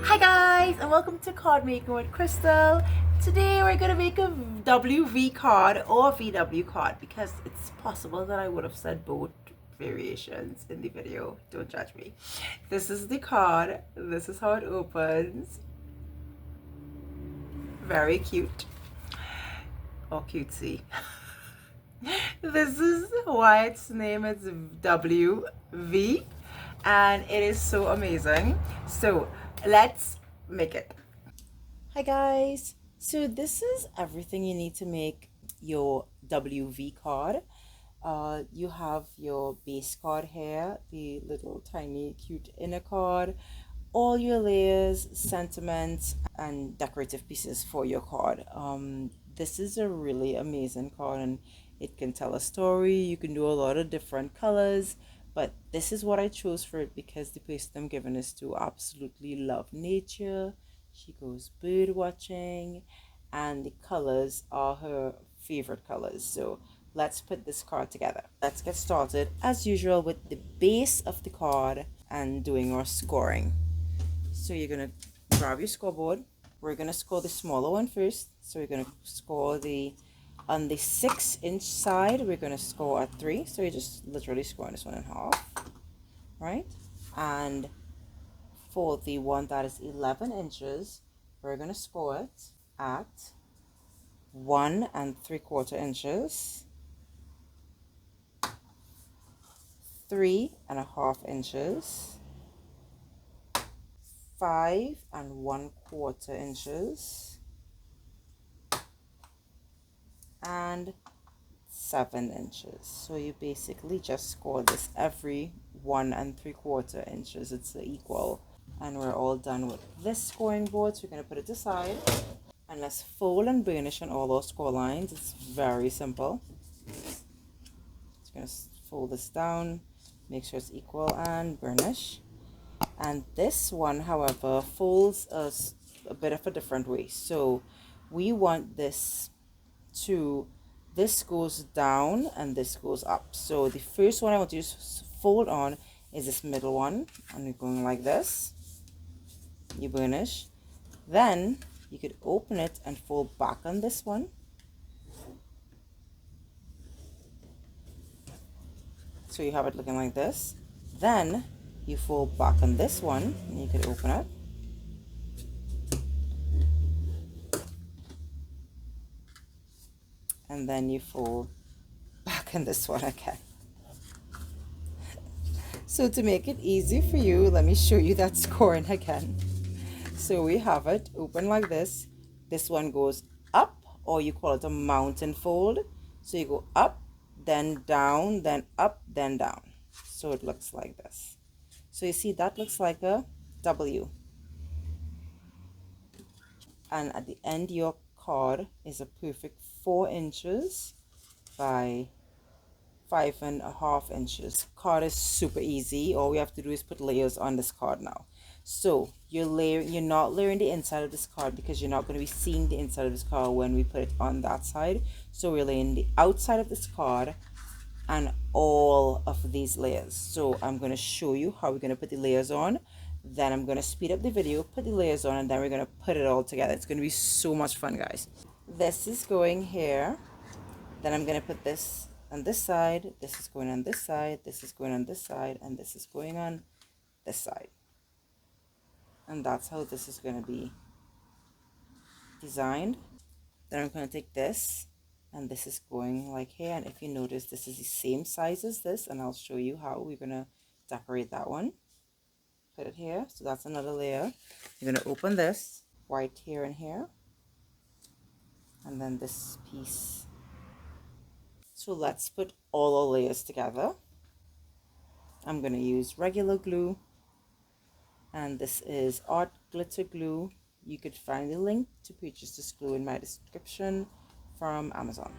Hi guys, and welcome to Card Making with Crystal. Today we're going to make a WV card or VW card because it's possible that I would have said both variations in the video. Don't judge me. This is the card. This is how it opens. Very cute. Or cutesy. This is why its name is WV and it is so amazing. So let's make it. Hi guys, so this is everything you need to make your WV card. You have your base card here, the little tiny cute inner card, all your layers, sentiments, and decorative pieces for your card. This is a really amazing card and it can tell a story. You can do a lot of different colors, but this is what I chose for it because the person I'm giving this to absolutely love nature. She goes bird watching and the colors are her favorite colors. So let's put this card together. Let's get started as usual with the base of the card and doing our scoring. So you're gonna grab your scoreboard. We're gonna score the smaller one first. So we're gonna score on the 6-inch side, we're gonna score at 3. So you're just literally scoring this one in half, right? And for the one that is 11 inches, we're gonna score it at 1 3/4 inches, 3 1/2 inches, 5 1/4 inches, and 7 inches. So you basically just score this every 1 3/4 inches. It's equal. And we're all done with this scoring board. So we're going to put it aside. And let's fold and burnish on all our score lines. It's very simple. Just going to fold this down, make sure it's equal, and burnish. And this one, however, folds us a bit of a different way. So we want this goes down and this goes up. So the first one I want you to fold on is this middle one, and you're going like this. You burnish, then you could open it and fold back on this one. So you have it looking like this. Then you fold back on this one and you could open it. And then you fold back on this one again. So to make it easy for you, let me show you that scoring again. So we have it open like this. This one goes up, or you call it a mountain fold. So you go up, then down, then up, then down. So it looks like this. So you see that looks like a W. And at the end, your card is a perfect 4 inches by 5 1/2 inches. Card is super easy. All we have to do is put layers on this card now. So you're not layering the inside of this card because you're not going to be seeing the inside of this card when we put it on that side. So we're laying the outside of this card and all of these layers. So I'm going to show you how we're going to put the layers on. Then I'm going to speed up the video, put the layers on, and then we're going to put it all together. It's going to be so much fun, guys. This is going here. Then I'm going to put this on this side. This is going on this side. This is going on this side. And this is going on this side. And that's how this is going to be designed. Then I'm going to take this, and this is going like here. And if you notice, this is the same size as this, and I'll show you how we're going to decorate that one. Put it here. So that's another layer. You're going to open this white here and here, and then this piece. So let's put all our layers together. I'm going to use regular glue, and this is art glitter glue. You could find the link to purchase this glue in my description from Amazon.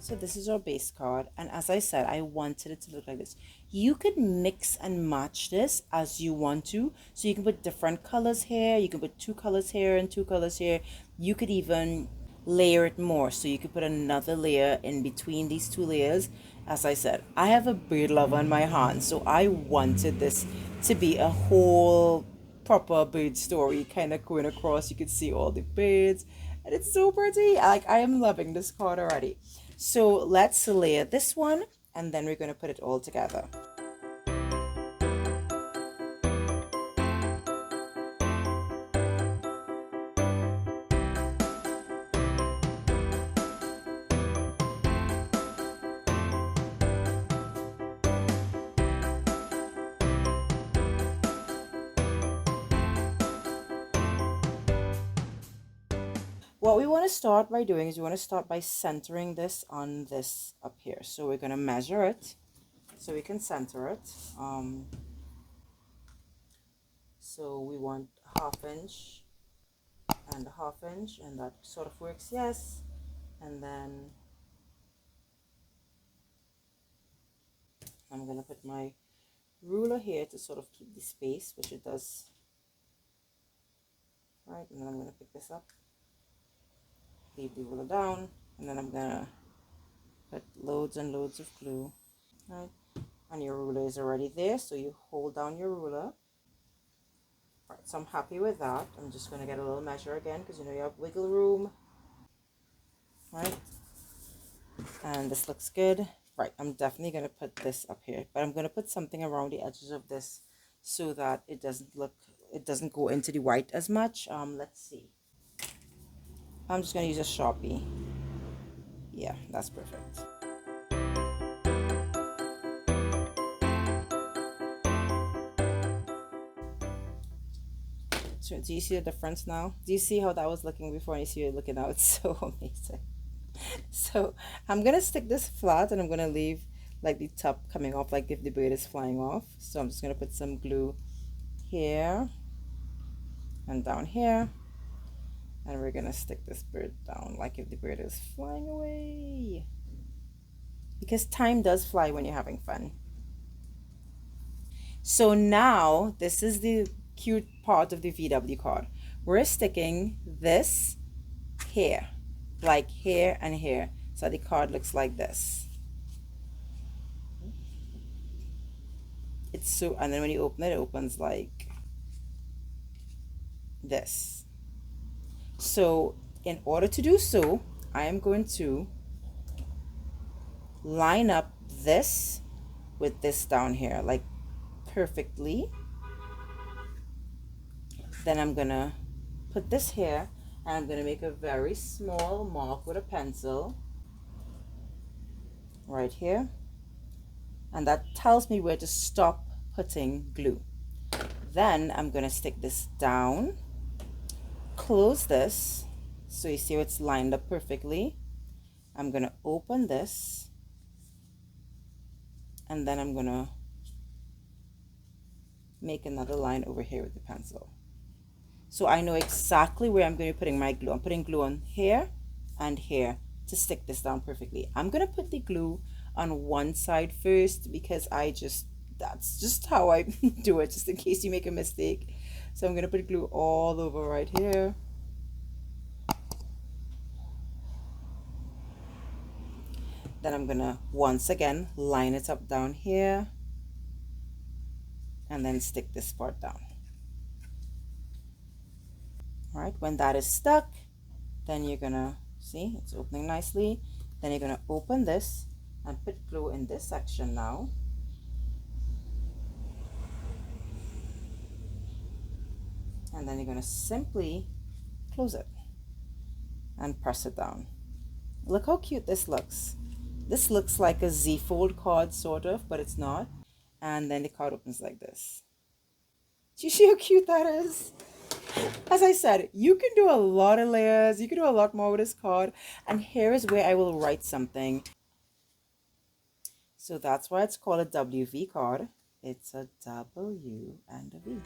So this is our base card, and as I said, I wanted it to look like this. You could mix and match this as you want to. So you can put different colors here, you can put 2 colors here and 2 colors here. You could even layer it more, so you could put another layer in between these 2 layers. As I said, I have a bird lover on my hands, so I wanted this to be a whole proper bird story kind of going across. You could see all the birds, and it's so pretty. Like, I am loving this card already. So let's layer this one, and then we're going to put it all together. What we want to start by doing is we want to start by centering this on this up here. So we're going to measure it so we can center it. So we want 1/2 inch and 1/2 inch, and that sort of works, yes. And then I'm going to put my ruler here to sort of keep the space, which it does. Right, and then I'm going to pick this up, leave the ruler down, and then I'm going to put loads and loads of glue. Right, and your ruler is already there, so you hold down your ruler. Right, so I'm happy with that. I'm just going to get a little measure again, because you know you have wiggle room. Right, and this looks good. Right, I'm definitely going to put this up here, but I'm going to put something around the edges of this so that it doesn't go into the white as much. Let's see. I'm just going to use a Sharpie. Yeah, that's perfect. So do you see the difference now? Do you see how that was looking before and you see it looking now? It's so amazing. So I'm going to stick this flat, and I'm going to leave like the top coming off, like if the bird is flying off. So I'm just going to put some glue here and down here, and we're going to stick this bird down like if the bird is flying away, because time does fly when you're having fun. So now this is the cute part of the VW card. We're sticking this here, like here and here, so the card looks like this. It's so, and then when you open it, it opens like this. So in order to do so, I am going to line up this with this down here, like perfectly. Then I'm gonna put this here, and I'm gonna make a very small mark with a pencil right here, and that tells me where to stop putting glue. Then I'm gonna stick this down, close this, so you see it's lined up perfectly. I'm gonna open this, and then I'm gonna make another line over here with the pencil. So I know exactly where I'm going to be putting my glue. I'm putting glue on here and here to stick this down perfectly. I'm going to put the glue on one side first, because that's just how I do it, just in case you make a mistake. So I'm going to put glue all over right here. Then I'm going to once again line it up down here, and then stick this part down. All right, when that is stuck, then you're gonna see it's opening nicely. Then you're gonna open this and put glue in this section now. And then you're gonna simply close it and press it down. Look how cute this looks. This looks like a Z-fold card sort of, but it's not. And then the card opens like this. Do you see how cute that is? As I said, you can do a lot of layers, you can do a lot more with this card, and here is where I will write something. So that's why it's called a WV card. It's a W and a V.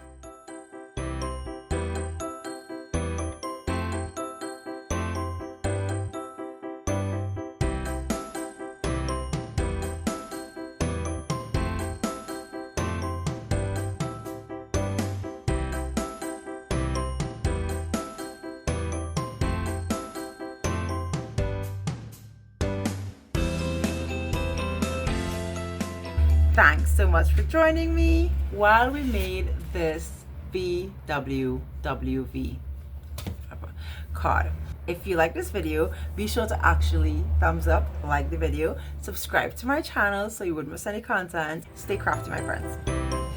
Thanks so much for joining me while we made this BWWV card. If you like this video, be sure to actually thumbs up, like the video, subscribe to my channel so you wouldn't miss any content. Stay crafty, my friends.